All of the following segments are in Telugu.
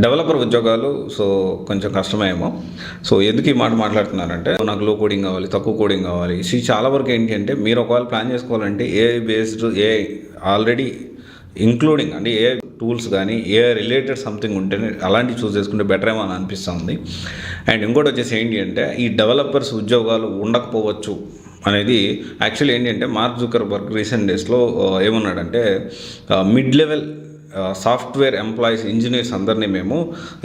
డెవలపర్ ఉద్యోగాలు కొంచెం కష్టమేమో. ఎందుకు ఈ మాట మాట్లాడుతున్నారంటే, నాకు లో కోడింగ్ కావాలి, తక్కువ కోడింగ్ కావాలి. చాలా వరకు ఏంటి అంటే, మీరు ఒకవేళ ప్లాన్ చేసుకోవాలంటే AI based, AI already including అంటే ఏ టూల్స్ కానీ ఏ రిలేటెడ్ సంథింగ్ ఉంటేనే అలాంటివి చూస్ చేసుకుంటే బెటర్ ఏమో అని అనిపిస్తుంది. అండ్ ఇంకోటి వచ్చేసి ఏంటి అంటే, ఈ డెవలపర్స్ ఉద్యోగాలు ఉండకపోవచ్చు అనేది యాక్చువల్లీ ఏంటి అంటే, మార్క్ జుకర్బర్గ్ రీసెంట్ డేస్లో ఏమన్నాడంటే, mid level software employees, engineers అందరినీ మేము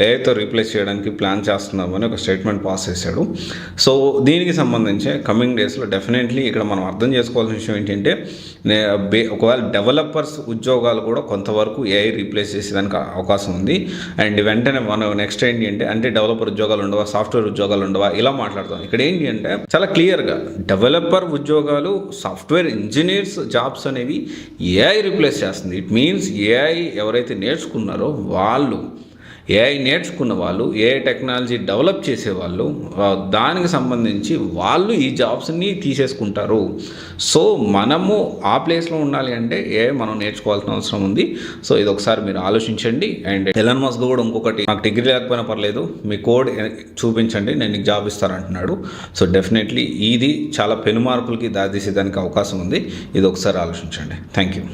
ఏఐతో రీప్లేస్ చేయడానికి ప్లాన్ చేస్తున్నామని ఒక స్టేట్మెంట్ పాస్ చేశాడు. దీనికి సంబంధించి కమింగ్ డేస్లో డెఫినెట్లీ ఇక్కడ మనం అర్థం చేసుకోవాల్సిన విషయం ఏంటంటే, ఒకవేళ డెవలపర్స్ ఉద్యోగాలు కూడా కొంతవరకు ఏఐ రీప్లేస్ చేసేదానికి అవకాశం ఉంది. అండ్ వెంటనే మనం నెక్స్ట్ ఏంటి అంటే డెవలపర్ ఉద్యోగాలు ఉండవా, సాఫ్ట్వేర్ ఉద్యోగాలు ఉండవా, ఇలా మాట్లాడతాం. ఇక్కడ ఏంటి అంటే చాలా క్లియర్గా డెవలపర్ ఉద్యోగాలు, సాఫ్ట్వేర్ ఇంజనీర్స్ జాబ్స్ అనేవి ఏఐ రీప్లేస్ చేస్తుంది. ఇట్ మీన్స్ ఏఐ ఎవరైతే నేర్చుకున్నారో వాళ్ళు, ఏఐ నేర్చుకున్న వాళ్ళు, ఏఐ టెక్నాలజీ డెవలప్ చేసేవాళ్ళు, దానికి సంబంధించి వాళ్ళు ఈ జాబ్స్ని తీసేసుకుంటారు. మనము ఆ ప్లేస్లో ఉండాలి అంటే ఏఐ మనం నేర్చుకోవాల్సిన అవసరం ఉంది. ఇది ఒకసారి మీరు ఆలోచించండి. అండ్ ఎలన్ మస్క్ కూడా ఇంకొకటి, నాకు డిగ్రీ లేకపోయినా పర్లేదు, మీ కోడ్ చూపించండి, నేను నీకు జాబ్ ఇస్తానంటున్నాడు. డెఫినెట్లీ ఇది చాలా పెను మార్పులకి దారితీసేదానికి అవకాశం ఉంది. ఇది ఒకసారి ఆలోచించండి. Thank you.